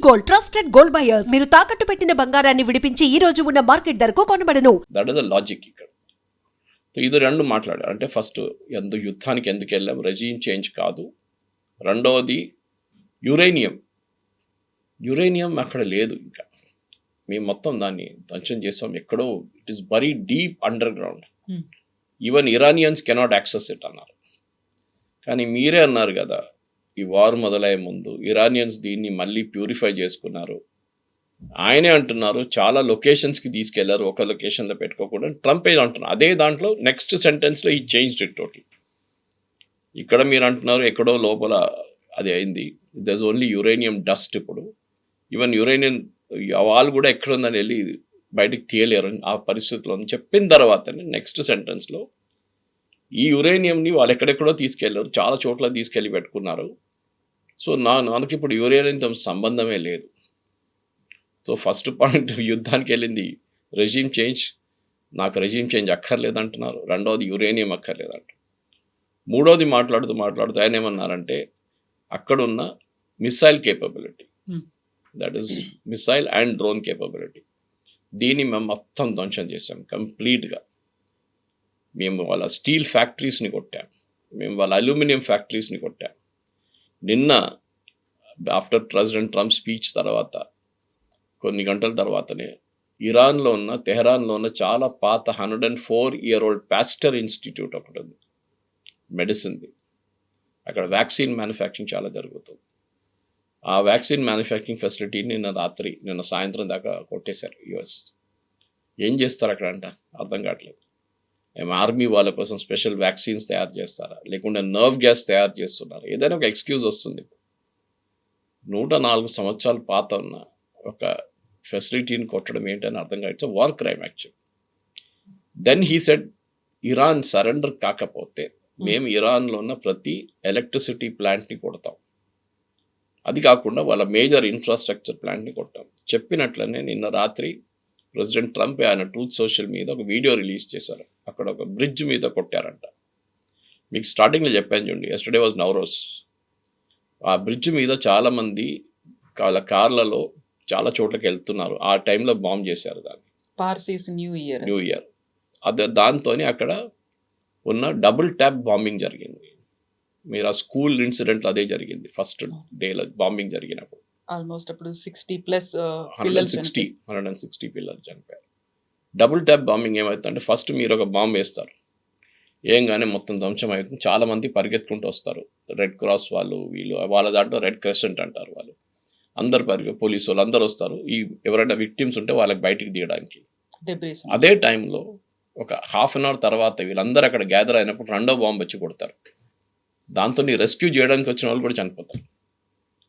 Gold, trusted gold buyers. మీరు తాకట్టు పెట్టిన బంగారాన్ని విడిపించి ఈ రోజు ఉన్న మార్కెట్ ధరకు కొనబడను. దట్ ఇస్ ద లాజిక్ ఇక్కడ. సో ఇది రెండు మాట్లాడారు. అంటే ఫస్ట్ యుద్ధానికి ఎందుకు వెళ్ళాం, రెజీమ్ చేంజ్ కాదు. రెండవది యురేనియం అక్కడ లేదు. ఇంకా మేము మొత్తం దాన్ని ధ్వంసం చేసాం. ఎక్కడో it is very deep under ground. Even Iranians cannot access it అన్నారు. కానీ మీరే అన్నారు కదా, ఈ వార్ మొదలయ్యే ముందు ఇరానియన్స్ దీన్ని మళ్ళీ ప్యూరిఫై చేసుకున్నారు. ఆయనే అంటున్నారు చాలా లొకేషన్స్కి తీసుకెళ్లారు, ఒక లొకేషన్లో పెట్టుకోకుండా. ట్రంప్ ఏదో అంటున్నారు. అదే దాంట్లో నెక్స్ట్ సెంటెన్స్లో ఈ చేంజ్డ్ ఇట్ టోటల్. ఇక్కడ మీరు అంటున్నారు ఎక్కడో లోపల అది అయింది. దర్స్ ఓన్లీ యురేనియం డస్ట్. ఇప్పుడు ఈవెన్ యురేనియం వాళ్ళు కూడా ఎక్కడ ఉందని వెళ్ళి బయటకు తీయలేరు ఆ పరిస్థితిలో అని చెప్పిన తర్వాతనే నెక్స్ట్ సెంటెన్స్లో ఈ యురేనియంని వాళ్ళు ఎక్కడెక్కడో తీసుకెళ్లారు, చాలా చోట్ల తీసుకెళ్ళి పెట్టుకున్నారు. సో నాకు ఇప్పుడు యురేనియంతో సంబంధమే లేదు. సో ఫస్ట్ పాయింట్ యుద్ధానికి వెళ్ళింది రెజీమ్ చేంజ్. నాకు రెజీమ్ చేంజ్ అక్కర్లేదంటున్నారు. రెండవది యురేనియం అక్కర్లేదంట. మూడోది మాట్లాడుతూ ఆయన ఏమన్నారంటే అక్కడున్న missile capability, that is missile and drone capability, దీన్ని మేము మొత్తం ధ్వంసం చేసాం కంప్లీట్గా. మేము వాళ్ళ స్టీల్ ఫ్యాక్టరీస్ని కొట్టాం, మేము వాళ్ళ అల్యూమినియం ఫ్యాక్టరీస్ని కొట్టాం. నిన్న ఆఫ్టర్ ప్రెసిడెంట్ ట్రంప్ స్పీచ్ తర్వాత కొన్ని గంటల తర్వాతనే ఇరాన్లో ఉన్న తెహరాన్లో ఉన్న చాలా పాత 104-year-old పాస్టర్ ఇన్స్టిట్యూట్ ఒకటి ఉంది, మెడిసిన్ది. అక్కడ వ్యాక్సిన్ మ్యానుఫ్యాక్చరింగ్ చాలా జరుగుతుంది. ఆ వ్యాక్సిన్ మ్యానుఫ్యాక్చరింగ్ ఫెసిలిటీని నిన్న సాయంత్రం దాకా కొట్టేశారు యుఎస్. ఏం చేస్తారు అక్కడ అంట అర్థం కావట్లేదు. ఏం ఆర్మీ వాళ్ళ కోసం స్పెషల్ వ్యాక్సిన్స్ తయారు చేస్తారా, లేకుంటే నర్వ్ గ్యాస్ తయారు చేస్తున్నారు, ఏదైనా ఒక ఎక్స్క్యూజ్ వస్తుంది. 104 సంవత్సరాలు పాత ఉన్న ఒక ఫెసిలిటీని కొట్టడం ఏంటని అర్థం కాదు. It's war crime actual. Then he said Iran surrender కాకపోతే మేము ఇరాన్లో ఉన్న ప్రతి ఎలక్ట్రిసిటీ ప్లాంట్ని కొడతాం, అది కాకుండా వాళ్ళ మేజర్ ఇన్ఫ్రాస్ట్రక్చర్ ప్లాంట్ని కొట్టాం. చెప్పినట్లనే నిన్న రాత్రి ప్రెసిడెంట్ ట్రంప్ ఆయన ట్రూత్ సోషల్ మీద ఒక వీడియో రిలీజ్ చేశారు. అక్కడ ఒక బ్రిడ్జ్ మీద కొట్టారంట. మీకు స్టార్టింగ్లో చెప్పాను చూడండి, ఎస్టర్డే వాజ్ నవరోజ్. ఆ బ్రిడ్జ్ మీద చాలామంది వాళ్ళ కార్లలో చాలా చోట్లకి వెళ్తున్నారు. ఆ టైంలో బాంబ్ చేశారు దాన్ని. పార్సీస్ న్యూ ఇయర్ అదే దాంతో అక్కడ ఉన్న డబుల్ ట్యాప్ బాంబింగ్ జరిగింది. మీరు ఆ స్కూల్ ఇన్సిడెంట్ అదే జరిగింది ఫస్ట్ డేలో బాంబింగ్ జరిగినప్పుడు. ఆల్మోస్ట్ అప్పుడు 60+ 160 పిల్లలు చనిపోయారు. డబుల్ ట్యాప్ బాంబింగ్ ఏమవుతుందంటే ఫస్ట్ మీరు ఒక బాంబ్ వేస్తారు, ఏంగానే మొత్తం ధ్వంసం అవుతుంది. చాలామంది పరిగెత్తుకుంటూ వస్తారు, రెడ్ క్రాస్ వాళ్ళు వీళ్ళు, వాళ్ళ దాంట్లో రెడ్ క్రెసెంట్ అంటారు వాళ్ళు, అందరు పోలీసు వాళ్ళు అందరు వస్తారు. ఎవరైనా విక్టిమ్స్ ఉంటే వాళ్ళకి బయటికి తీయడానికి. అదే టైంలో ఒక ½ అన్ అవర్ తర్వాత వీళ్ళందరూ అక్కడ గ్యాదర్ అయినప్పుడు రెండో బాంబు వచ్చి కొడతారు. దాంతో రెస్క్యూ చేయడానికి వచ్చిన వాళ్ళు కూడా చనిపోతారు.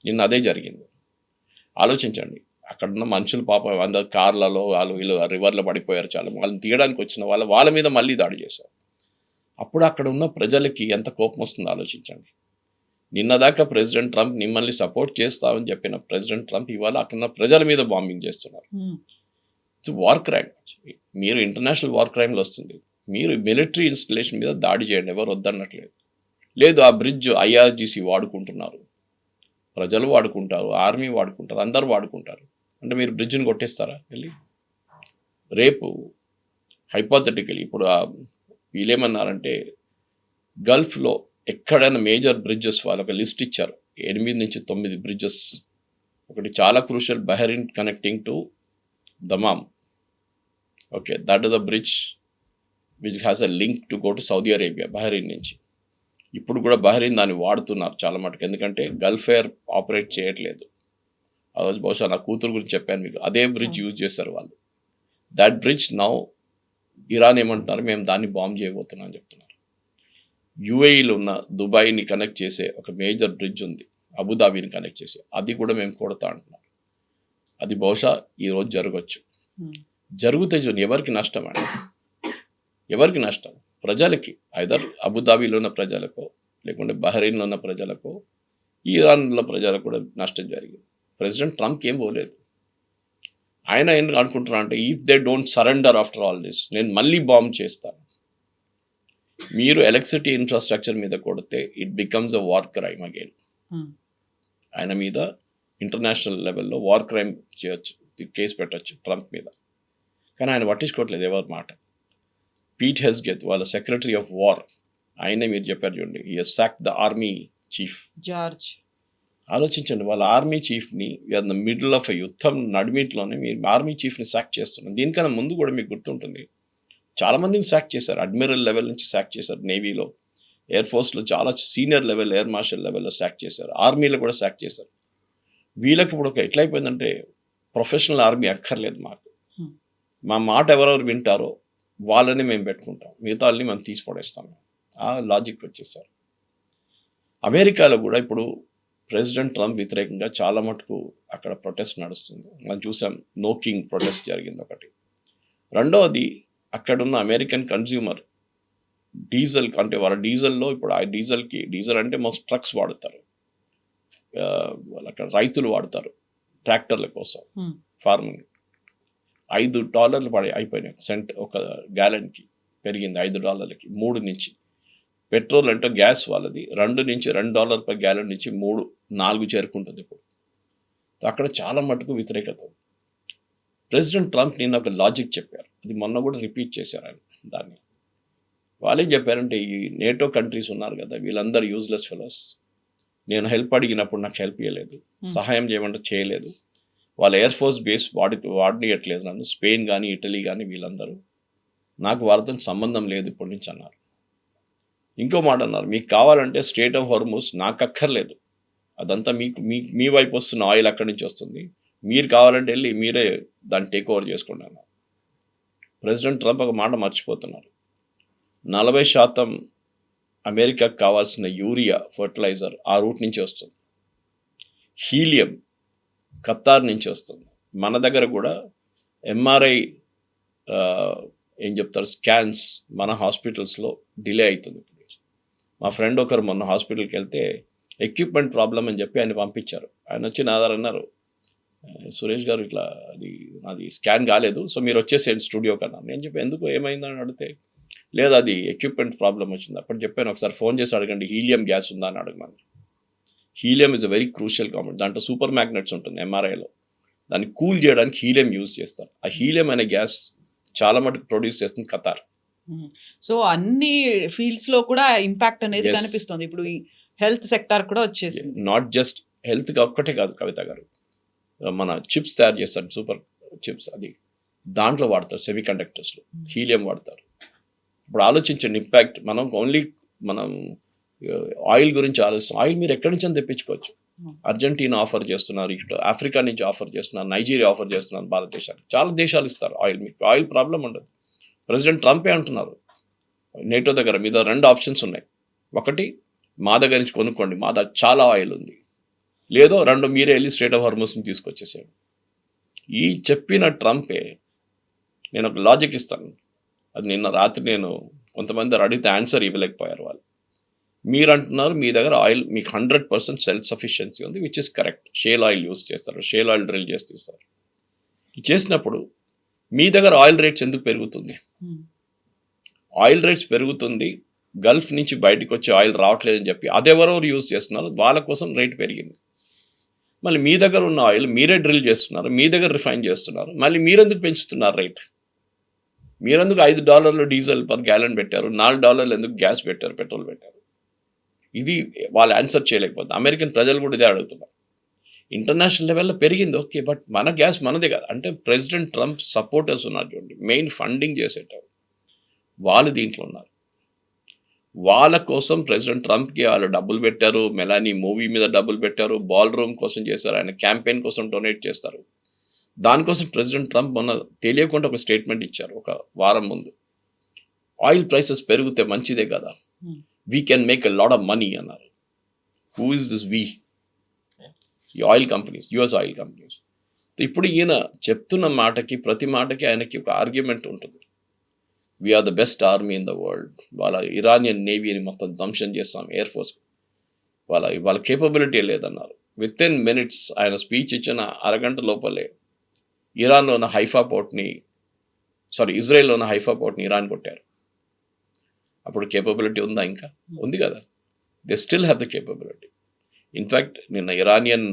నిన్న అదే జరిగింది. ఆలోచించండి, అక్కడున్న మనుషులు పాపం అందరు కార్లలో వాళ్ళు వీళ్ళు రివర్లో పడిపోయారు. చాలా వాళ్ళని తీయడానికి వచ్చిన వాళ్ళ మీద మళ్ళీ దాడి చేశారు. అప్పుడు అక్కడ ఉన్న ప్రజలకి ఎంత కోపం వస్తుందో ఆలోచించండి. నిన్నదాకా ప్రెసిడెంట్ ట్రంప్ మిమ్మల్ని సపోర్ట్ చేస్తామని చెప్పిన ప్రెసిడెంట్ ట్రంప్ ఇవాళ అక్కడ ప్రజల మీద బాంబింగ్ చేస్తున్నారు. It's war crime. మీరు ఇంటర్నేషనల్ వార్ క్రైమ్లో వస్తుంది. మీరు మిలిటరీ ఇన్స్టలేషన్ మీద దాడి చేయండి, ఎవరు వద్దన్నట్లేదు. లేదు, ఆ బ్రిడ్జ్ ఐఆర్జీసీ వాడుకుంటున్నారు, ప్రజలు వాడుకుంటారు, ఆర్మీ వాడుకుంటారు, అందరూ వాడుకుంటారు. అంటే మీరు బ్రిడ్జ్ని కొట్టేస్తారా వెళ్ళి? రేపు హైపోథెటికలీ ఇప్పుడు వీళ్ళేమన్నారంటే గల్ఫ్లో ఎక్కడైనా మేజర్ బ్రిడ్జెస్ వాళ్ళు ఒక లిస్ట్ ఇచ్చారు, 8 నుంచి 9 బ్రిడ్జెస్. ఒకటి చాలా crucial, Bahrain connecting to Dammam. Okay, that is the bridge which has a link to go to Saudi Arabia Bahrain నుంచి. ఇప్పుడు కూడా బహ్రెయిన్ దాన్ని వాడుతున్నారు చాలా మటుకు, ఎందుకంటే గల్ఫ్ ఎయిర్ ఆపరేట్ చేయట్లేదు. ఆ రోజు బహుశా నా కూతురు గురించి చెప్పాను మీకు, అదే బ్రిడ్జ్ యూజ్ చేశారు వాళ్ళు. దట్ బ్రిడ్జ్ నౌ ఇరాన్ ఏమంటున్నారు, మేము దాన్ని బాంబ్ చేయబోతున్నాం అని చెప్తున్నారు. యుఏఈలో ఉన్న దుబాయ్ని కనెక్ట్ చేసే ఒక మేజర్ బ్రిడ్జ్ ఉంది, అబుదాబీని కనెక్ట్ చేసే, అది కూడా మేము కొడతా అంటున్నారు. అది బహుశా ఈరోజు జరగచ్చు. జరిగితే చూడండి, ఎవరికి నష్టం అండి? ఎవరికి నష్టం? ప్రజలకి. ఐదర్ అబుదాబీలో ఉన్న ప్రజలకు, లేకుంటే బహ్రెయిన్లో ఉన్న ప్రజలకు, ఇరాన్లో ప్రజలకు కూడా నష్టం జరిగింది. ప్రెసిడెంట్ ట్రంప్కి ఏం పోలేదు. ఆయన ఏం అనుకుంటున్నా అంటే, if they don't surrender after all this, నేను మళ్ళీ బాంబ్ చేస్తాను. మీరు ఎలక్ట్రిసిటీ ఇన్ఫ్రాస్ట్రక్చర్ మీద కొడితే it becomes a war crime again. ఆయన మీద ఇంటర్నేషనల్ లెవెల్లో వార్ క్రైమ్ చేయొచ్చు, కేసు పెట్టచ్చు ట్రంప్ మీద. కానీ ఆయన పట్టించుకోవట్లేదు ఎవరి మాట. పీట్ హెస్గెత్ వాళ్ళ సెక్రటరీ ఆఫ్ వార్, ఆయనే మీరు చెప్పారు చూడండి, ఈ సాక్ ద ఆర్మీ చీఫ్ జార్జ్. ఆలోచించండి, వాళ్ళ ఆర్మీ చీఫ్ని ద మిడిల్ ఆఫ్ యుద్ధం నడిమిట్లోనే మీరు ఆర్మీ చీఫ్ని సాక్ చేస్తున్నారు. దీనికన్నా ముందు కూడా మీకు గుర్తుంటుంది, చాలామందిని సాక్ చేశారు, అడ్మిరల్ లెవెల్ నుంచి సాక్ చేశారు, నేవీలో, ఎయిర్ ఫోర్స్లో చాలా సీనియర్ లెవెల్, ఎయిర్ మార్షల్ లెవెల్లో సాక్ చేశారు, ఆర్మీలో కూడా సాక్ చేశారు. వీళ్ళకి ఇప్పుడు ఎట్లయిపోయిందంటే ప్రొఫెషనల్ ఆర్మీ అక్కర్లేదు మాకు, మా మాట ఎవరెవరు వింటారో వాళ్ళని మేము పెట్టుకుంటాం, మిగతా వాళ్ళని మేము తీసి పడేస్తాం. ఆ లాజిక్ వచ్చేసారు. అమెరికాలో కూడా ఇప్పుడు ప్రెసిడెంట్ ట్రంప్ వ్యతిరేకంగా చాలా మటుకు అక్కడ ప్రొటెస్ట్ నడుస్తుంది. మనం చూసాం, నో కింగ్ ప్రొటెస్ట్ జరిగింది ఒకటి. రెండవది, అక్కడున్న అమెరికన్ కన్జ్యూమర్ డీజిల్ అంటే వాళ్ళ డీజిల్లో ఇప్పుడు ఆ డీజిల్ అంటే మోస్ట్ ట్రక్స్ వాడతారు, వాళ్ళు అక్కడ రైతులు వాడతారు ట్రాక్టర్ల కోసం, ఫార్మింగ్. $5 అయిపోయినాయి సెంట్ ఒక గ్యాలన్కి, పెరిగింది $5కి 3 నుంచి. పెట్రోల్ అంటే గ్యాస్ వాళ్ళది $2 per గ్యాలన్ నుంచి 3-4 చేరుకుంటుంది ఇప్పుడు. అక్కడ చాలా మటుకు వ్యతిరేకత. ప్రెసిడెంట్ ట్రంప్ నిన్న ఒక లాజిక్ చెప్పారు, అది మొన్న కూడా రిపీట్ చేశారు ఆయన. దాన్ని వాళ్ళేం చెప్పారంటే, ఈ నేటో కంట్రీస్ ఉన్నారు కదా, వీళ్ళందరూ యూజ్లెస్ ఫెలోస్, నేను హెల్ప్ అడిగినప్పుడు నాకు హెల్ప్ చేయలేదు, సహాయం చేయమంటే చేయలేదు, వాళ్ళ ఎయిర్ ఫోర్స్ బేస్ వాడనియట్లేదు నన్ను, స్పెయిన్ కానీ ఇటలీ కానీ వీళ్ళందరూ, నాకు వాళ్ళతో సంబంధం లేదు ఇప్పటి నుంచి అన్నారు. ఇంకో మాట అన్నారు, మీకు కావాలంటే స్ట్రెయిట్ ఆఫ్ హార్ముజ్ నాకు అక్కర్లేదు, అదంతా మీ వైపు వస్తున్న ఆయిల్ అక్కడి నుంచి వస్తుంది, మీరు కావాలంటే వెళ్ళి మీరే దాన్ని టేక్ ఓవర్ చేసుకోండి అన్నారు. ప్రెసిడెంట్ ట్రంప్ ఒక మాట మర్చిపోతున్నారు, 40% అమెరికాకు కావాల్సిన యూరియా ఫర్టిలైజర్ ఆ రూట్ నుంచి వస్తుంది, హీలియం ఖతార్ నుంచి వస్తుంది. మన దగ్గర కూడా ఎంఆర్ఐ ఏం చెప్తారు స్కాన్స్ మన హాస్పిటల్స్లో డిలే అవుతుంది. మా ఫ్రెండ్ ఒకరు మొన్న హాస్పిటల్కి వెళ్తే ఎక్విప్మెంట్ ప్రాబ్లం అని చెప్పి ఆయన పంపించారు. ఆయన వచ్చి నా దగ్గర అన్నారు, సురేష్ గారు ఇట్లా అది స్కాన్ కాలేదు, సో మీరు వచ్చేసేయండి స్టూడియో కన్నా. నేను చెప్పి ఎందుకు ఏమైందని అడిగితే, లేదు అది ఎక్విప్మెంట్ ప్రాబ్లం వచ్చింది. అప్పుడు చెప్పాను, ఒకసారి ఫోన్ చేసి అడగండి హీలియం గ్యాస్ ఉందా అని అడగమని. Helium is a very crucial compound, దాంట్లో సూపర్ మ్యాగ్నెట్స్ ఉంటుంది ఎంఆర్ఐలో, దాన్ని కూల్ చేయడానికి హీలియం యూజ్ చేస్తారు. ఆ హీలియం అనే గ్యాస్ చాలా మటుకు ప్రొడ్యూస్ చేస్తుంది ఖతార్. సో అన్ని ఫీల్డ్స్ లో కూడా ఇంపాక్ట్ అనేది Yes. కనిపిస్తుంది. ఇప్పుడు ఈ హెల్త్ సెక్టార్ కూడా వచ్చేసింది. నాట్ జస్ట్ హెల్త్గా ఒక్కటే కాదు కవిత గారు, మన చిప్స్ తయారు చేస్తారు, సూపర్ చిప్స్, అది దాంట్లో వాడతారు, సెమీ కండక్టర్స్లో హీలియం వాడతారు. ఇప్పుడు ఆలోచించండి ఇంపాక్ట్. మనం ఆయిల్ గురించి ఆలోచిస్తాం, ఆయిల్ మీరు ఎక్కడి నుంచి తెప్పించుకోవచ్చు. అర్జెంటీనా ఆఫర్ చేస్తున్నారు, ఇటు ఆఫ్రికా నుంచి ఆఫర్ చేస్తున్నారు, నైజీరియా ఆఫర్ చేస్తున్నారు భారతదేశానికి, చాలా దేశాలు ఇస్తారు ఆయిల్, మీకు ఆయిల్ ప్రాబ్లం ఉండదు. ప్రెసిడెంట్ ట్రంపే అంటున్నారు, నేటో దగ్గర మీద 2 ఆప్షన్స్ ఉన్నాయి, ఒకటి మా దగ్గర నుంచి కొనుక్కోండి, మా దగ్గర చాలా ఆయిల్ ఉంది, లేదో 2 మీరే వెళ్ళి స్ట్రెయిట్ ఆఫ్ హార్ముజ్ని తీసుకొచ్చేసాడు. ఈ చెప్పిన ట్రంపే, నేను ఒక లాజిక్ ఇస్తాను, అది నిన్న రాత్రి నేను కొంతమంది అడిగితే ఆన్సర్ ఇవ్వలేకపోయారు వాళ్ళు. మీరు అంటున్నారు మీ దగ్గర ఆయిల్ మీకు 100% సెల్ఫ్ సఫిషియన్సీ ఉంది, which is correct. Shale oil use చేస్తారు, షేల్ ఆయిల్ డ్రిల్ చేస్తారు. చేసినప్పుడు మీ దగ్గర ఆయిల్ రేట్స్ ఎందుకు పెరుగుతుంది? ఆయిల్ రేట్స్ పెరుగుతుంది, గల్ఫ్ నుంచి బయటకు వచ్చే ఆయిల్ రావట్లేదని చెప్పి అదెవరెవరు యూజ్ చేస్తున్నారు, వాళ్ళ కోసం రేట్ పెరిగింది. మళ్ళీ మీ దగ్గర ఉన్న ఆయిల్ మీరే డ్రిల్ చేస్తున్నారు, మీ దగ్గర రిఫైన్ చేస్తున్నారు, మళ్ళీ మీరెందుకు పెంచుతున్నారు రేట్? మీరెందుకు $5 డీజిల్ పర్ గ్యాలన్ పెట్టారు, $4 ఎందుకు గ్యాస్ పెట్టారు, పెట్రోల్ పెట్టారు? ఇది వాళ్ళు ఆన్సర్ చేయలేకపోతే అమెరికన్ ప్రజలు కూడా ఇదే అడుగుతున్నారు. ఇంటర్నేషనల్ లెవెల్లో పెరిగింది ఓకే, బట్ మన గ్యాస్ మనదే కదా. అంటే ప్రెసిడెంట్ ట్రంప్ సపోర్టర్స్ ఉన్నారు చూడండి, మెయిన్ ఫండింగ్ చేసేటప్పుడు వాళ్ళు దీంట్లో ఉన్నారు. వాళ్ళ కోసం ప్రెసిడెంట్ ట్రంప్కి వాళ్ళు డబ్బులు పెట్టారు, మెలానీ మూవీ మీద డబ్బులు పెట్టారు, బాల్ రూమ్ కోసం చేశారు, ఆయన క్యాంపెయిన్ కోసం డొనేట్ చేస్తారు. దానికోసం ప్రెసిడెంట్ ట్రంప్ మొన్న తెలియకుండా ఒక స్టేట్మెంట్ ఇచ్చారు ఒక వారం ముందు, ఆయిల్ ప్రైసెస్ పెరిగితే మంచిదే కదా, we can make a lot of money అన్నారు. Who is this we? ఈ oil companies, US oil companies. ఇప్పుడు ఈయన చెప్తున్న మాటకి, ప్రతి మాటకి ఆయనకి ఒక ఆర్గ్యుమెంట్ ఉంటుంది. We are the best army in the world, వాళ్ళ ఇరానియన్ నేవీని మొత్తం ధ్వంసం చేస్తాం, ఎయిర్ ఫోర్స్ వాళ్ళ కేపబిలిటీ లేదన్నారు. విత్ ఇన్ మినిట్స్ ఆయన స్పీచ్ ఇచ్చిన అరగంట లోపలే ఇరాన్లో ఉన్న ఇజ్రాయెల్లో ఉన్న హైఫా పోర్ట్ని ఇరాన్ కొట్టారు. అప్పుడు కేపబిలిటీ ఉందా? ఇంకా ఉంది కదా. They still have the capability. In fact నిన్న ఇరానియన్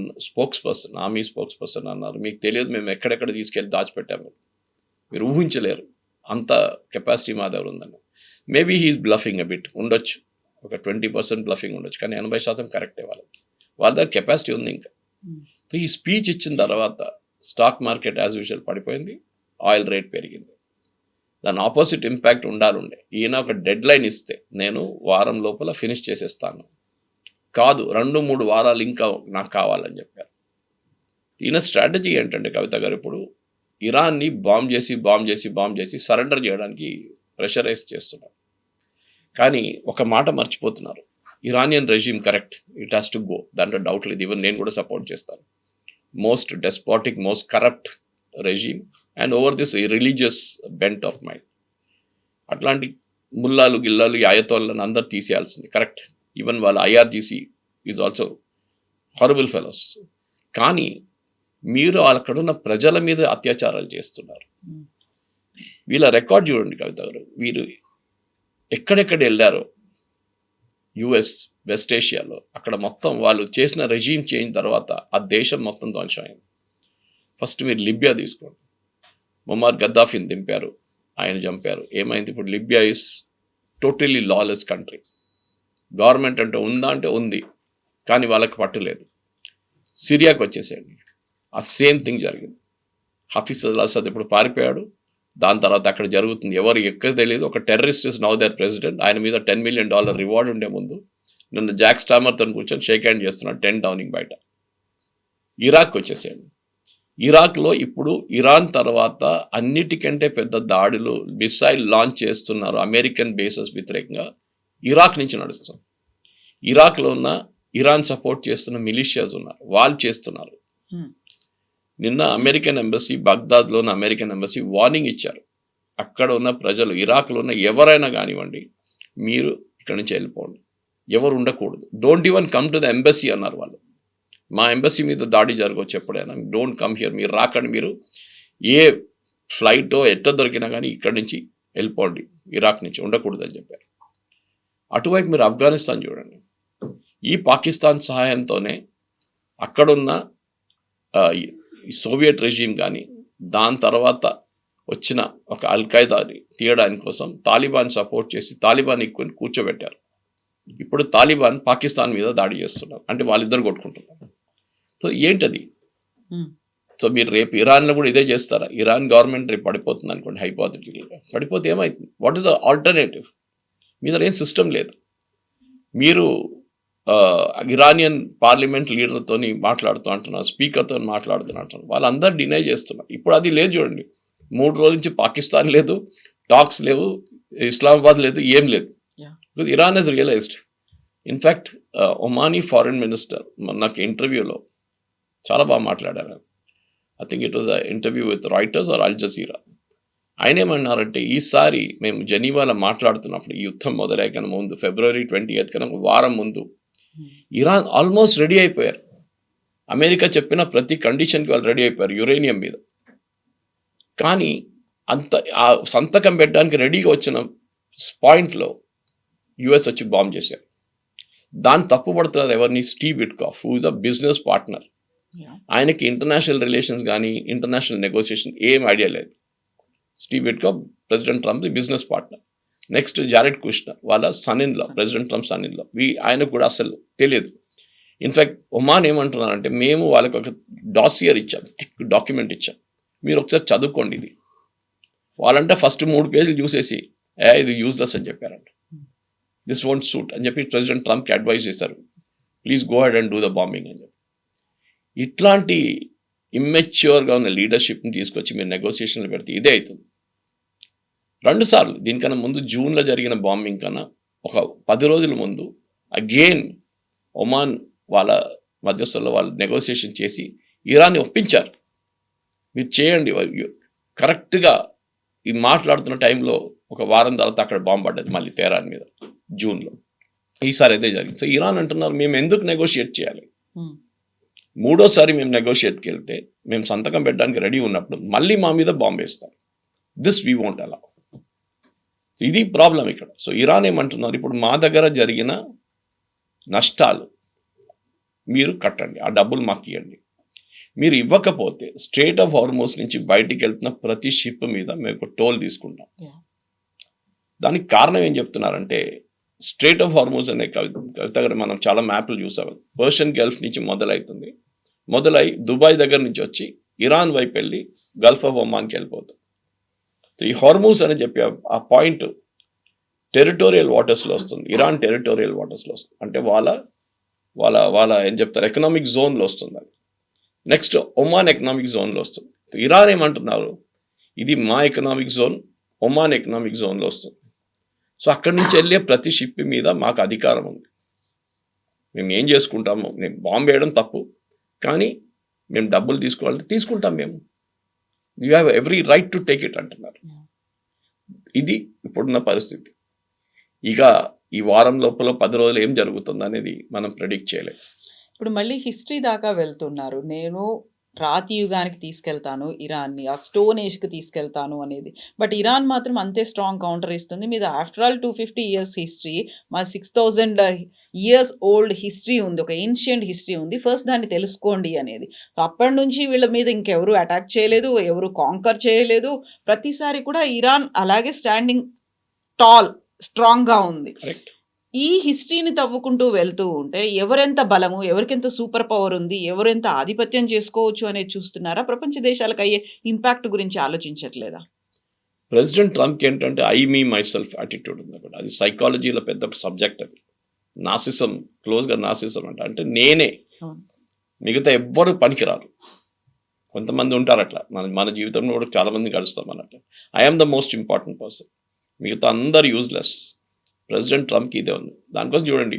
ఆర్మీ స్పోక్స్ పర్సన్ అన్నారు, మీకు తెలియదు మేము ఎక్కడెక్కడ తీసుకెళ్ళి దాచిపెట్టాము, మీరు ఊహించలేరు అంత కెపాసిటీ మా దగ్గర ఉందని. మేబీ హీఈస్ బ్లఫింగ్ బిట్ ఉండొచ్చు, ఒక 20% బ్లఫింగ్ ఉండొచ్చు, కానీ 80% కరెక్టే వాళ్ళ దగ్గర కెపాసిటీ ఉంది. ఇంకా సో ఈ స్పీచ్ ఇచ్చిన తర్వాత స్టాక్ మార్కెట్ యాజ్ యూజువల్ పడిపోయింది, ఆయిల్ రేట్ పెరిగింది. దాని ఆపోజిట్ ఇంపాక్ట్ ఉండాలండే. ఈయన ఒక డెడ్ లైన్ ఇస్తే నేను వారం లోపల ఫినిష్ చేసేస్తాను, కాదు 2-3 వారాలు ఇంకా నాకు కావాలని చెప్పారు. ఈయన స్ట్రాటజీ ఏంటంటే కవిత గారు, ఇప్పుడు ఇరాన్ని బాంబ్ చేసి సరెండర్ చేయడానికి ప్రెషరైజ్ చేస్తున్నారు. కానీ ఒక మాట మర్చిపోతున్నారు, Iranian resume correct, it has to go, దాంట్లో డౌట్ లేదు. ఈవెన్ నేను కూడా సపోర్ట్ చేస్తాను. Most despotic, most corrupt resume and over this religious bent of mind. అట్లాంటి ముల్లాలు గిల్లాలు ఆయతోళ్ళని అందరు తీసేయాల్సింది కరెక్ట్. ఈవెన్ వాళ్ళ IRGC is also horrible fellows. కానీ మీరు అక్కడున్న ప్రజల మీద అత్యాచారాలు చేస్తున్నారు. వీళ్ళ రికార్డ్ చూడండి కవిత గారు, వీరు ఎక్కడెక్కడ వెళ్ళారో యుఎస్, వెస్ట్ ఏషియాలో, అక్కడ మొత్తం వాళ్ళు చేసిన రెజీమ్ చేంజ్ తర్వాత ఆ దేశం మొత్తం ధ్వంసమైంది. ఫస్ట్ మీరు లిబియా తీసుకోండి, ముమ్మర్ గద్దాఫీని దింపారు, ఆయన చంపారు. ఏమైంది ఇప్పుడు? Libya is totally lawless country. Government అంటే ఉందా అంటే ఉంది, కానీ వాళ్ళకి పట్టులేదు. సిరియాకి వచ్చేసేయండి, ఆ సేమ్ థింగ్ జరిగింది. హఫీజ్ అల్ అసద్ ఇప్పుడు పారిపోయాడు, దాని తర్వాత అక్కడ జరుగుతుంది ఎవరు ఎక్కడ తెలియదు. ఒక terrorist is now their president. ఆయన మీద $10 million రివార్డ్ ఉండే ముందు నిన్న జాక్ స్టామర్తో కూర్చొని షేక్ హ్యాండ్ చేస్తున్నాడు 10 డౌనింగ్ బయట. ఇరాక్ వచ్చేసేయండి, ఇరాక్లో ఇప్పుడు ఇరాన్ తర్వాత అన్నిటికంటే పెద్ద దాడులు, మిసైల్ లాంచ్ చేస్తున్నారు అమెరికన్ బేసెస్ వ్యతిరేకంగా, ఇరాక్ నుంచి నడుస్తుంది. ఇరాక్లో ఉన్న ఇరాన్ సపోర్ట్ చేస్తున్న మిలిషియాస్ ఉన్నారు, వాళ్ళు చేస్తున్నారు. నిన్న అమెరికన్ ఎంబసీ, బగ్దాద్లో ఉన్న అమెరికన్ ఎంబసీ వార్నింగ్ ఇచ్చారు, అక్కడ ఉన్న ప్రజలు, ఇరాక్లో ఉన్న ఎవరైనా కానివ్వండి, మీరు ఇక్కడ నుంచి వెళ్ళిపోండి, ఎవరు ఉండకూడదు, don't even come to the embassy అన్నారు వాళ్ళు. మా ఎంబసీ మీద దాడి జరగవచ్చు ఎప్పుడైనా, డోంట్ కమ్ హియర్, మీరు రాకండి, మీరు ఏ ఫ్లైటో ఎట్ట దొరికినా కానీ ఇక్కడి నుంచి వెళ్ళిపోండి, ఇరాక్ నుంచి ఉండకూడదు అని చెప్పారు. అటువైపు మీరు ఆఫ్ఘనిస్తాన్ చూడండి, ఈ పాకిస్తాన్ సహాయంతోనే అక్కడున్న సోవియట్ రెజీమ్ కానీ దాని తర్వాత వచ్చిన ఒక అల్ఖైదాని తీయడానికి కోసం తాలిబాన్ సపోర్ట్ చేసి తాలిబాన్ ఎక్కువ కూర్చోబెట్టారు. ఇప్పుడు తాలిబాన్ పాకిస్తాన్ మీద దాడి చేస్తున్నారు, అంటే వాళ్ళిద్దరు కొట్టుకుంటున్నారు. సో ఏంటది? సో మీరు రేపు ఇరాన్లో కూడా ఇదే చేస్తారా? ఇరాన్ గవర్నమెంట్ రేపు పడిపోతుంది అనుకోండి, హైపోథెటికల్గా పడిపోతే ఏమవుతుంది? What is the alternative? మీ దగ్గర ఏం సిస్టమ్ లేదు. మీరు ఇరానియన్ పార్లమెంట్ లీడర్తో మాట్లాడుతూ అంటున్నారు, స్పీకర్తో మాట్లాడుతున్నట్టు, వాళ్ళందరూ డినై చేస్తున్నారు. ఇప్పుడు అది లేదు చూడండి, 3 రోజుల నుంచి పాకిస్తాన్ లేదు, టాక్స్ లేవు, ఇస్లామాబాద్ లేదు, ఏం లేదు. Iran has realised. In fact Omani foreign minister నాకు ఇంటర్వ్యూలో చాలా బాగా మాట్లాడారు. I think it was interview with Reuters or Al Jazeera. ఆయన ఏమన్నారంటే, ఈసారి మేము జెనీవాలో మాట్లాడుతున్నప్పుడు ఈ యుద్ధం మొదలయ్యే ముందు February 20th కన్నా వారం ముందు ఇరాన్ ఆల్మోస్ట్ రెడీ అయిపోయారు. అమెరికా చెప్పిన ప్రతి కండిషన్కి వాళ్ళు రెడీ అయిపోయారు యురేనియం మీద. కానీ అంత ఆ సంతకం పెట్టడానికి రెడీగా వచ్చిన పాయింట్లో యుఎస్ వచ్చి బాంబ్ చేశారు. దాన్ని తప్పు పడుతున్నారు ఎవరిని? Steve Witkoff, who is a business partner. ఆయనకి ఇంటర్నేషనల్ రిలేషన్స్ కానీ ఇంటర్నేషనల్ నెగోసియేషన్ ఏం ఐడియా లేదు. Steve Witkoff president Trump business partner. Next Jared Kushner, వాళ్ళ son in law, president Trump son in law. ఆయనకు కూడా అసలు తెలియదు. ఇన్ఫ్యాక్ట్ ఒమాన్ ఏమంటున్నారంటే, మేము వాళ్ళకి ఒక డాసియర్ ఇచ్చాం, థిక్ డాక్యుమెంట్ ఇచ్చాం, మీరు ఒకసారి చదువుకోండి ఇది. వాళ్ళంటే ఫస్ట్ 3 పేజీలు చూసేసి ఇది యూజ్లెస్ అని చెప్పారంట. దిస్ వోంట్ సూట్ అని చెప్పి ప్రెసిడెంట్ ట్రంప్కి అడ్వైజ్ చేశారు, please go head and do the bombing అని చెప్పి. ఇట్లాంటి ఇమ్మెచ్యూర్గా ఉన్న లీడర్షిప్ని తీసుకొచ్చి మీరు నెగోసియేషన్లు పెడితే ఇదే అవుతుంది. 2 సార్లు, దీనికన్నా ముందు జూన్లో జరిగిన బాంబింగ్ కన్నా ఒక 10 రోజుల ముందు అగైన్ ఒమాన్ వాళ్ళ మధ్యస్థుల్లో వాళ్ళు నెగోసియేషన్ చేసి ఇరాన్ని ఒప్పించారు, మీరు చేయండి. కరెక్ట్గా ఈ మాట్లాడుతున్న టైంలో ఒక వారం తర్వాత అక్కడ బాంబు పడ్డది మళ్ళీ తెహరాన్ మీద జూన్లో. ఈసారి అయితే జరిగింది. సో ఇరాన్ అంటున్నారు, మేము ఎందుకు నెగోషియేట్ చేయాలి? 3వ సారి మేము నెగోషియేట్కి వెళ్తే మేము సంతకం పెట్టడానికి రెడీ ఉన్నప్పుడు మళ్ళీ మా మీద బాంబు వేస్తారు. This we won't allow. ఇది ప్రాబ్లం ఇక్కడ. సో ఇరాన్ ఏమంటున్నారు, ఇప్పుడు మా దగ్గర జరిగిన నష్టాలు మీరు కట్టండి, ఆ డబ్బులు మాకు ఇవ్వండి. మీరు ఇవ్వకపోతే స్ట్రేట్ ఆఫ్ హార్మోస్ నుంచి బయటికి వెళ్తున్న ప్రతి షిప్ మీద మేము టోల్ తీసుకుంటాం. దానికి కారణం ఏం చెప్తున్నారంటే, స్ట్రేట్ ఆఫ్ హార్మోస్ అనే కవిత గారు మనం చాలా మ్యాప్లు చూసాము. పర్షియన్ గల్ఫ్ నుంచి మొదలై దుబాయ్ దగ్గర నుంచి వచ్చి ఇరాన్ వైపు వెళ్ళి గల్ఫ్ ఆఫ్ ఒమాన్కి వెళ్ళిపోతుంది. ఈ హార్మోస్ అని చెప్పి ఆ పాయింట్ టెరిటోరియల్ వాటర్స్లో వస్తుంది, ఇరాన్ టెరిటోరియల్ వాటర్స్లో వస్తుంది. అంటే వాళ్ళ వాళ్ళ వాళ్ళ ఏం చెప్తారు, ఎకనామిక్ జోన్లో వస్తుంది అది. నెక్స్ట్ ఒమాన్ ఎకనామిక్ జోన్లో వస్తుంది. ఇరాన్ ఏమంటున్నారు, ఇది మా ఎకనామిక్ జోన్, ఒమాన్ ఎకనామిక్ జోన్లో వస్తుంది. సో అక్కడి నుంచి వెళ్ళే ప్రతి షిప్ మీద మాకు అధికారం ఉంది. మేము ఏం చేసుకుంటాము, మేము బాంబు వేయడం తప్పు, కానీ మేము డబ్బులు తీసుకోవాలంటే తీసుకుంటాం. మేము you have every right to take it అంటున్నారు. ఇది ఇప్పుడున్న పరిస్థితి. ఇక ఈ వారం లోపల 10 రోజులు ఏం జరుగుతుంది అనేది మనం ప్రెడిక్ట్ చేయలేము. ఇప్పుడు మళ్ళీ హిస్టరీ దాకా వెళ్తున్నారు. నేను రాతి యుగానికి తీసుకెళ్తాను ఇరాన్ని, ఆ స్టోన్ ఏజ్కి తీసుకెళ్తాను అనేది. బట్ ఇరాన్ మాత్రం అంతే స్ట్రాంగ్ కౌంటర్ ఇస్తుంది. మీద ఆఫ్టర్ ఆల్ 250 years హిస్టరీ, మా 6000 years ఓల్డ్ హిస్టరీ ఉంది, ఒక ఏన్షియంట్ హిస్టరీ ఉంది. ఫస్ట్ దాన్ని తెలుసుకోండి అనేది. సో అప్పటి నుంచి వీళ్ళ మీద ఇంకెవరు అటాక్ చేయలేదు, ఎవరు కాంకర్ చేయలేదు. ప్రతిసారి కూడా ఇరాన్ అలాగే స్టాండింగ్ టాల్, స్ట్రాంగ్గా ఉంది. కరెక్ట్. ఈ హిస్టరీని తవ్వుకుంటూ వెళ్తూ ఉంటే ఎవరెంత బలము, ఎవరికెంత సూపర్ పవర్ ఉంది, ఎవరెంత ఆధిపత్యం చేసుకోవచ్చు అనేది చూస్తున్నారా? ప్రపంచ దేశాలకు అయ్యే ఇంపాక్ట్ గురించి ఆలోచించట్లేదా? ప్రెసిడెంట్ ట్రంప్కి ఏంటంటే I me my self attitude ఉంది అక్కడ. అది సైకాలజీలో పెద్ద ఒక సబ్జెక్ట్. అది నాసిజం, క్లోజ్గా నాసిజం అంటే నేనే, మిగతా ఎవ్వరు పనికిరారు. కొంతమంది ఉంటారు అట్లా, మన జీవితంలో కూడా చాలామంది కలుస్తాం అన్నట్టు. I'm the most important person, మిగతా అందరు యూజ్లెస్. ప్రెసిడెంట్ ట్రంప్కి ఇదే ఉంది. దానికోసం చూడండి,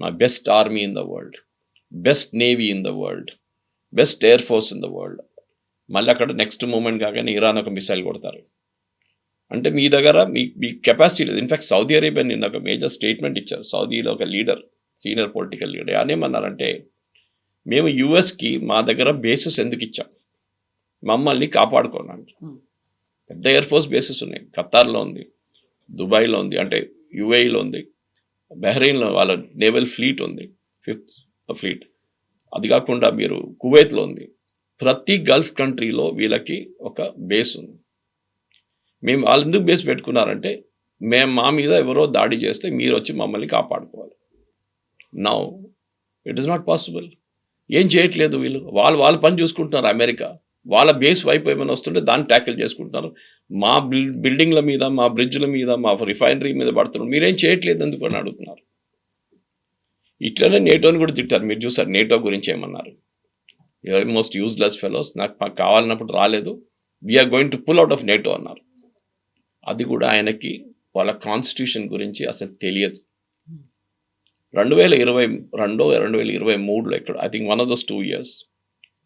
నా best army in the world, best navy in the world, best air force in the world. మళ్ళీ అక్కడ నెక్స్ట్ మూమెంట్ కాగానే ఇరాన్ ఒక మిసైల్ కొడతారు. అంటే మీ దగ్గర మీ కెపాసిటీ లేదు. ఇన్ఫ్యాక్ట్ సౌదీ అరేబియా నిన్న ఒక మేజర్ స్టేట్మెంట్ ఇచ్చారు. సౌదీలో ఒక లీడర్, సీనియర్ పొలిటికల్ లీడర్, ఏమన్నారంటే, మేము యుఎస్కి మా దగ్గర బేసెస్ ఎందుకు ఇచ్చాం, మమ్మల్ని కాపాడుకోనండి. పెద్ద ఎయిర్ ఫోర్స్ బేసెస్ ఉన్నాయి. ఖతార్లో ఉంది, దుబాయ్లో ఉంది, అంటే యుఏఈలో ఉంది, బహ్రెయిన్లో వాళ్ళ నేవల్ ఫ్లీట్ ఉంది, 5th ఫ్లీట్. అది కాకుండా మీరు కువైత్లో ఉంది. ప్రతి గల్ఫ్ కంట్రీలో వీళ్ళకి ఒక బేస్ ఉంది. మేము వాళ్ళు ఎందుకు బేస్ పెట్టుకున్నారంటే, మా మీద ఎవరో దాడి చేస్తే మీరు వచ్చి మమ్మల్ని కాపాడుకోవాలి. Now it is not possible. ఏం చేయట్లేదు వీళ్ళు, వాళ్ళ పని చూసుకుంటున్నారు. అమెరికా వాళ్ళ బేస్ వైపు ఏమైనా వస్తుంటే దాన్ని ట్యాకిల్ చేసుకుంటున్నారు. మా బిల్డింగ్ల మీద, మా బ్రిడ్జ్ల మీద, మా రిఫైనరీ మీద పడుతున్నారు. మీరేం చేయట్లేదు ఎందుకు అని అడుగుతున్నారు. ఇట్లనే నేటోని కూడా తిట్టారు. మీరు చూసారు నేటో గురించి ఏమన్నారు, మోస్ట్ యూజ్లెస్ ఫెలోస్, నాకు కావాలన్నప్పుడు రాలేదు, we are going to pull out of NATO అన్నారు. అది కూడా ఆయనకి వాళ్ళ కాన్స్టిట్యూషన్ గురించి అసలు తెలియదు. 2022, 2023లో ఇక్కడ I think 1 of those 2 years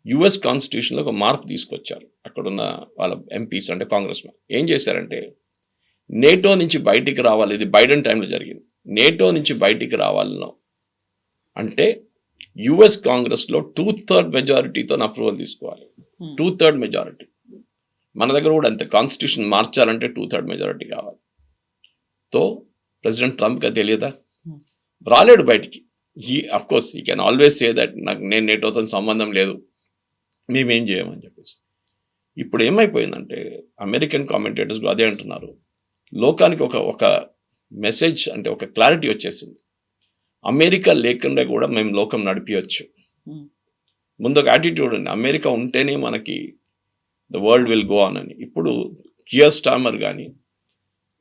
US కాన్స్టిట్యూషన్లో ఒక మార్పు తీసుకొచ్చారు. అక్కడున్న వాళ్ళ ఎంపీస్, అంటే కాంగ్రెస్ మ్యాన్ ఏం చేశారంటే, నేటో నుంచి బయటికి రావాలి, ఇది బైడెన్ టైంలో జరిగింది, నేటో నుంచి బయటికి రావాలనో అంటే యుఎస్ కాంగ్రెస్లో 2/3 మెజారిటీతో అప్రూవల్ తీసుకోవాలి. 2/3 మెజారిటీ. మన దగ్గర కూడా అంతే, కాన్స్టిట్యూషన్ మార్చాలంటే 2/3 మెజారిటీ కావాలి. తో ప్రెసిడెంట్ ట్రంప్కి అది తెలియదా, రాలేడు బయటికి. Of course he can always say that నేను నేటోతో సంబంధం లేదు, మేమేం చేయమని చెప్పేసి. ఇప్పుడు ఏమైపోయిందంటే, అమెరికన్ కామెంటేటర్స్ అదే అంటున్నారు, లోకానికి ఒక మెసేజ్, అంటే ఒక క్లారిటీ వచ్చేసింది. అమెరికా లేకుండా కూడా మేము లోకం నడిపించవచ్చు. ముందు ఒక యాటిట్యూడ్ ఉంది, అమెరికా ఉంటేనే మనకి the world will go on అని. ఇప్పుడు కియర్ స్టార్మర్ కానీ,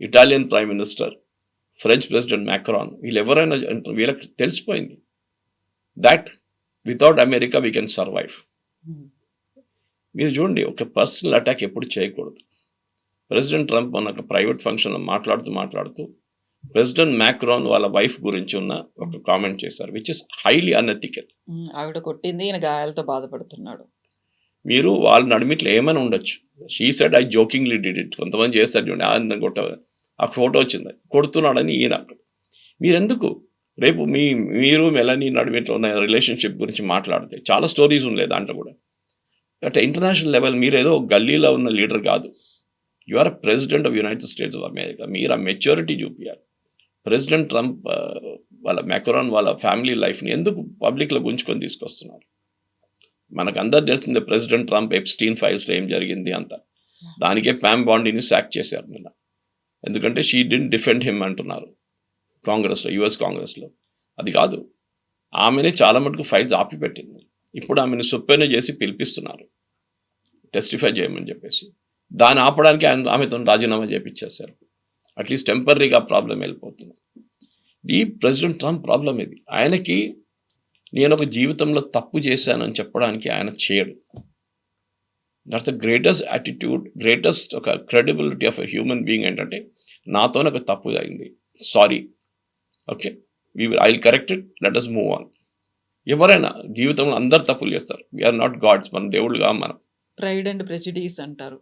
Italian prime minister, French president Macron, వీళ్ళు ఎవరైనా వీళ్ళకి తెలిసిపోయింది that without America we can survive. మీరు చూడండి, ఒక పర్సనల్ అటాక్ ఎప్పుడు చేయకూడదు. ప్రెసిడెంట్ ట్రంప్ మొన్న ఒక ప్రైవేట్ ఫంక్షన్లో మాట్లాడుతూ ప్రెసిడెంట్ మ్యాక్రాన్ వాళ్ళ వైఫ్ గురించి ఉన్న ఒక కామెంట్ చేశారు, విచ్ ఇస్ హైలీ అన్ఎథికల్. ఆవిడ కొట్టింది, ఈయన గాయాలతో బాధపడుతున్నాడు. మీరు వాళ్ళ నడిమిట్లో ఏమైనా ఉండొచ్చు. She said I జోకింగ్లీ did it. కొంతమంది చేస్తారు చూడండి, ఆయన కొట్ట, ఆ ఫోటో వచ్చింది, కొడుతున్నాడని ఈయన. మీరెందుకు రేపు మీరు మెలనీ నడిమిట్లో ఉన్న రిలేషన్షిప్ గురించి మాట్లాడితే చాలా స్టోరీస్ ఉన్నాయి దాంట్లో కూడా. అంటే ఇంటర్నేషనల్ లెవెల్ మీరు ఏదో గల్లీలో ఉన్న లీడర్ కాదు, you are president of United States of America. మీరు ఆ మెచ్యూరిటీ చూపించాలి. ప్రెసిడెంట్ ట్రంప్ వాళ్ళ మ్యాక్రాన్ వాళ్ళ ఫ్యామిలీ లైఫ్ని ఎందుకు పబ్లిక్లో గుంజుకొని తీసుకొస్తున్నారు? మనకు అందరు తెలిసిందే ప్రెసిడెంట్ ట్రంప్ ఎప్స్టీన్ ఫైల్స్లో ఏం జరిగింది అంత. దానికే ప్యామ్ బాండీని సాక్ చేశారు నిన్న. ఎందుకంటే షీ డింట్ డిఫెండ్ హిమ్ అంటున్నారు కాంగ్రెస్లో, యుఎస్ కాంగ్రెస్లో. అది కాదు, ఆమెనే చాలా మటుకు ఫైల్స్ ఆపిపెట్టింది. ఇప్పుడు ఆమెను సుప్పేనే చేసి పిలిపిస్తున్నారు టెస్టిఫై చేయమని చెప్పేసి. దాన్ని ఆపడానికి ఆమెతో రాజీనామా చేయించేశారు. అట్లీస్ట్ టెంపరీగా ప్రాబ్లం వెళ్ళిపోతుంది. ఈ ప్రెసిడెంట్ ట్రంప్ ప్రాబ్లం ఇది. ఆయనకి నేను ఒక జీవితంలో తప్పు చేశానని చెప్పడానికి ఆయన చేయడు. That's the greatest attitude, greatest ఒక credibility of a human being ఏంటంటే నాతోనే ఒక తప్పు అయింది, sorry, okay, I will correct it, let us move on. ఎవరైనా జీవితంలో అందరు తప్పులు చేస్తారు. వీఆర్ నాట్ గాడ్స్, మన దేవుళ్ళుగా మనం. ప్రైడ్ అండ్ ప్రెజుడిస్ అంటారు.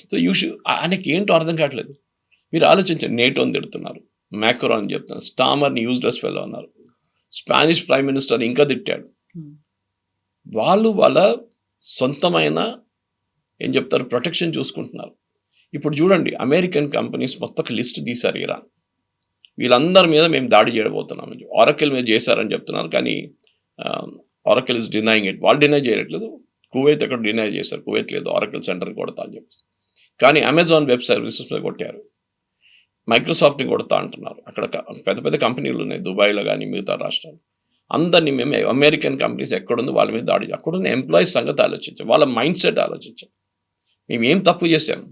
సో ఆయనకి ఏంటో అర్థం కావట్లేదు. మీరు ఆలోచించండి, నేటోని తిడుతున్నారు, మ్యాక్రో అని చెప్తున్నారు, స్టామర్ని యూజ్లెస్ ఫెలో అన్నారు, స్పానిష్ ప్రైమ్ మినిస్టర్ ఇంకా తిట్టాడు. వాళ్ళు వాళ్ళ సొంతమైన ఏం చెప్తారు ప్రొటెక్షన్ చూసుకుంటున్నారు. ఇప్పుడు చూడండి, అమెరికన్ కంపెనీస్ మొత్తం ఒక లిస్ట్ తీశారు ఇరాన్. వీళ్ళందరి మీద మేము దాడి చేయబోతున్నాం. ఆరకిల్ మీద చేశారని చెప్తున్నారు, కానీ ఆరకిల్ ఇస్ డినైయింగ్ ఇట్. వాళ్ళు డినై చేయట్లేదు. కువైత్ అక్కడ డినై చేశారు, కువైత్ లేదు, ఆరకిల్ సెంటర్ కొడతా అని చెప్పేసి. కానీ అమెజాన్ వెబ్ సర్వీసెస్ మీద కొట్టారు. మైక్రోసాఫ్ట్ని కొడతా అంటున్నారు. అక్కడ పెద్ద పెద్ద కంపెనీలు ఉన్నాయి దుబాయ్లో కానీ మిగతా రాష్ట్రాలు. అందరినీ మేము అమెరికన్ కంపెనీస్ ఎక్కడుంది వాళ్ళ మీద దాడి, అక్కడున్న ఎంప్లాయీస్ సంగతి ఆలోచించాం, వాళ్ళ మైండ్ సెట్ ఆలోచించాం. మేము ఏం తప్పు చేశాము?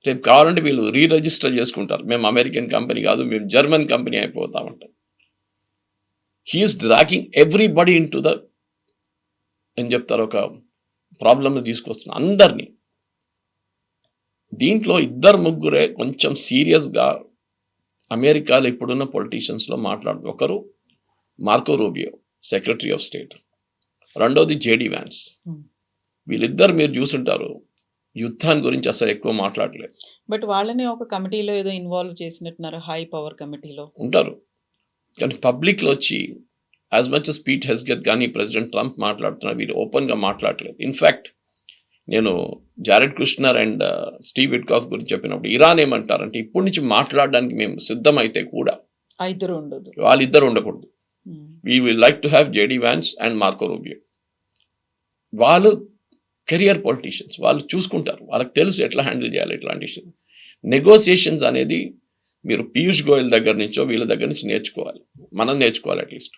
రేపు కావాలంటే వీళ్ళు రీరిజిస్టర్ చేసుకుంటారు, మేము అమెరికన్ కంపెనీ కాదు, మేము జర్మన్ కంపెనీ అయిపోతామంటారు. He is dragging everybody into the ఏం చెప్తారు ఒక ప్రాబ్లమ్ని తీసుకొస్తున్నారు అందరినీ. దీంట్లో ఇద్దరు ముగ్గురే కొంచెం సీరియస్గా అమెరికాలో ఇప్పుడున్న పొలిటీషియన్స్లో మాట్లాడుతూ, ఒకరు Marco Rubio, secretary of state, రెండోది జేడీ వ్యాన్స్. వీళ్ళిద్దరు మీరు చూసుంటారు, యుద్ధాన్ని గురించి అసలు ఎక్కువ మాట్లాడలేదు. బట్ వాళ్ళని ఒక కమిటీలో ఏదో ఇన్వాల్వ్ చేసినట్టున్నారు, హై పవర్ కమిటీలో ఉంటారు. కానీ పబ్లిక్లో వచ్చి యాజ్ మచ్ as పీట్ హెస్గెత్ కానీ ప్రెసిడెంట్ ట్రంప్ మాట్లాడుతున్నారు, వీళ్ళు ఓపెన్గా మాట్లాడలేదు. ఇన్ఫ్యాక్ట్ నేను Jared Kushner and Steve Witkoff గురించి చెప్పినప్పుడు ఇరాన్ ఏమంటారంటే, ఇప్పటి నుంచి మాట్లాడడానికి మేము సిద్ధమైతే కూడా వాళ్ళిద్దరు ఉండకూడదు. We will like to have JD wands and Marco Rubio. వాళ్ళు కెరియర్ పొలిటీషియన్స్, వాళ్ళు చూసుకుంటారు, వాళ్ళకి తెలుసు ఎట్లా హ్యాండిల్ చేయాలి ఇట్లాంటి ఇష్యూ. నెగోసియేషన్స్ అనేది మీరు పీయూష్ గోయల్ దగ్గర నుంచో వీళ్ళ దగ్గర నుంచి నేర్చుకోవాలి, మనం నేర్చుకోవాలి. అట్లీస్ట్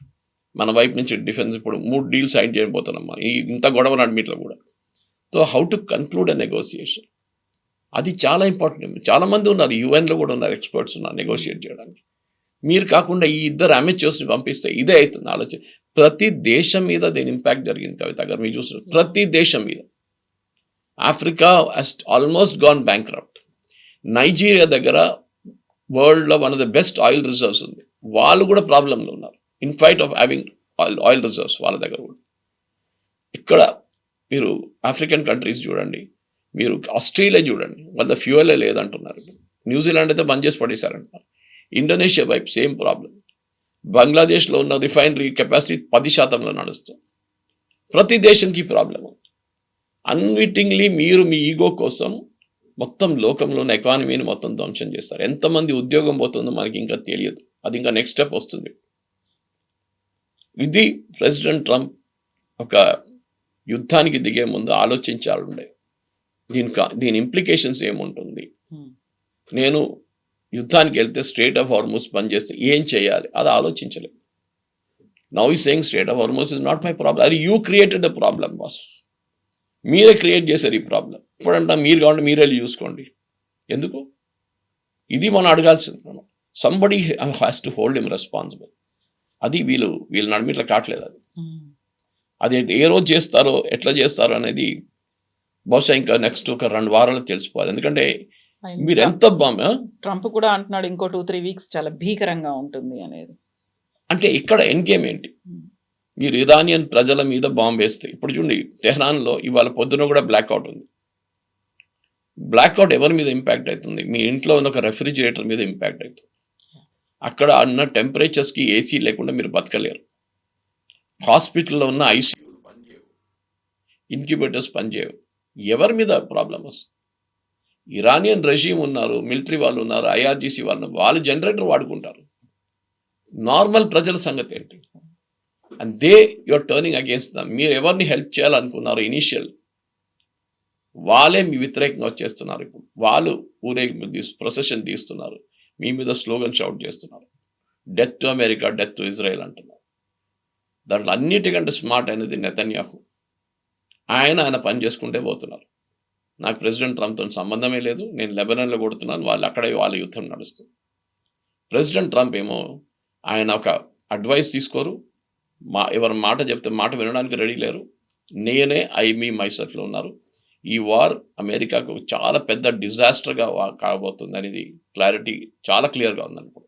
మన వైపు నుంచి డిఫెన్స్ ఇప్పుడు 3 డీల్స్ సైన్ చేయబోతున్నాం మనం, ఇంత గొడవ నడిమిట్లో కూడా. So how to conclude a negotiation, అది చాలా ఇంపార్టెంట్. చాలామంది ఉన్నారు, యూఎన్లో కూడా ఉన్నారు, ఎక్స్పర్ట్స్ ఉన్నారు నెగోషియేట్ చేయడానికి. మీరు కాకుండా ఈ ఇద్దరు అమెచ్యూర్స్ని పంపిస్తే ఇదే అవుతుంది ఆలోచన. ప్రతి దేశం మీద దీని ఇంపాక్ట్ జరిగింది కవిత గారు, మీరు చూస్తున్నారు, ప్రతి దేశం మీద. Africa has almost gone bankrupt. Nigeria దగ్గర వరల్డ్లో one of the best oil reserves ఉంది, వాళ్ళు కూడా ప్రాబ్లంలో ఉన్నారు in fight of having oil reserves వాళ్ళ దగ్గర కూడా. ఇక్కడ మీరు ఆఫ్రికన్ కంట్రీస్ చూడండి, మీరు ఆస్ట్రేలియా చూడండి, వాళ్ళ ఫ్యూయలే లేదంటున్నారు. న్యూజిలాండ్ అయితే బంద్ చేసి పడేశారంటున్నారు. ఇండోనేషియా వైపు సేమ్ ప్రాబ్లం. బంగ్లాదేశ్లో ఉన్న రిఫైనరీ కెపాసిటీ 10% నడుస్తుంది. ప్రతి దేశంకి ప్రాబ్లము. అన్విటింగ్లీ మీరు మీ ఈగో కోసం మొత్తం లోకంలో ఉన్న ఎకానమీని మొత్తం ధ్వంసం చేస్తారు. ఎంతమంది ఉద్యోగం పోతుందో మనకి ఇంకా తెలియదు, అది ఇంకా నెక్స్ట్ స్టెప్ వస్తుంది. ఇది ప్రెసిడెంట్ ట్రంప్ ఒక యుద్ధానికి దిగే ముందు ఆలోచించాలండే, దీని ఇంప్లికేషన్స్ ఏముంటుంది. నేను యుద్ధానికి వెళ్తే స్ట్రేట్ ఆఫ్ హార్మూజ్ బంద్ చేస్తే ఏం చేయాలి అది ఆలోచించలేదు. నౌ ఈ saying strait of Hormuz is not my problem. అది you created a problem boss, మీరే క్రియేట్ చేశారు ఈ ప్రాబ్లం. ఇప్పుడంటే మీరు కావాలంటే మీరే వెళ్ళి చూసుకోండి. ఎందుకు ఇది మనం అడగాల్సింది. మనం somebody has to hold him responsible. అది వీళ్ళు నడిమిట్లా కావట్లేదు. అది ఏ రోజు చేస్తారో ఎట్లా చేస్తారో అనేది బహుశా ఇంకా నెక్స్ట్ ఒక 2 వారాలకు తెలిసిపోవాలి. ఎందుకంటే మీరు ఎంత ట్రంప్ కూడా అంటున్నాడు ఇంకో 2-3 వీక్స్ చాలా భీకరంగా ఉంటుంది అనేది. అంటే ఇక్కడ ఎండ్ గేమ్ ఏంటి? మీరు ఇరానియన్ ప్రజల మీద బాంబు వేస్తే, ఇప్పుడు చూడండి తెహ్రాన్లో ఇవాళ పొద్దున కూడా బ్లాక్అవుట్ ఉంది. బ్లాక్అవుట్ ఎవరి మీద ఇంపాక్ట్ అవుతుంది? మీ ఇంట్లో ఉన్న ఒక రెఫ్రిజిరేటర్ మీద ఇంపాక్ట్ అవుతుంది. అక్కడ ఉన్న టెంపరేచర్స్కి ఏసీ లేకుండా మీరు బతకలేరు. హాస్పిటల్లో ఉన్న ఐసీయూలు పనిచేయవు, ఇన్క్యుబేటర్స్ పనిచేయవు. ఎవరి మీద ప్రాబ్లమ్ వస్తుంది? ఇరానియన్ రెజీమ్ ఉన్నారు, మిలిటరీ వాళ్ళు ఉన్నారు, ఐఆర్జీసీ వాళ్ళు జనరేటర్ వాడుకుంటారు. నార్మల్ ప్రజల సంగతి ఏంటి? And they your turning against dum. మీరు ఎవరిని హెల్ప్ చేయాలనుకున్నారు ఇనీషియల్, వాళ్ళే మీ వ్యతిరేకంగా వచ్చేస్తున్నారు. ఇప్పుడు వాళ్ళు ఊరేగింపు ప్రొసెషన్ తీస్తున్నారు, మీ మీద స్లోగన్ షౌట్ చేస్తున్నారు, death to America, death to Israel అంటున్నారు. దాంట్లో అన్నిటికంటే స్మార్ట్ అయినది నెతన్యాహు. ఆయన పని చేసుకుంటే పోతున్నారు. నాకు ప్రెసిడెంట్ ట్రంప్తో సంబంధమే లేదు, నేను లెబనాన్లో కొడుతున్నాను, వాళ్ళు అక్కడే వాళ్ళ యుద్ధం నడుస్తుంది. ప్రెసిడెంట్ ట్రంప్ ఏమో ఆయన ఒక అడ్వైస్ తీసుకోరు, ఎవరి మాట చెప్తే మాట వినడానికి రెడీ లేరు. నేనే మీ మైసెల్ఫ్లో ఉన్నారు. ఈ వార్ అమెరికాకు చాలా పెద్ద డిజాస్టర్గా కాబోతుంది అనేది క్లారిటీ చాలా క్లియర్గా ఉందనుకో.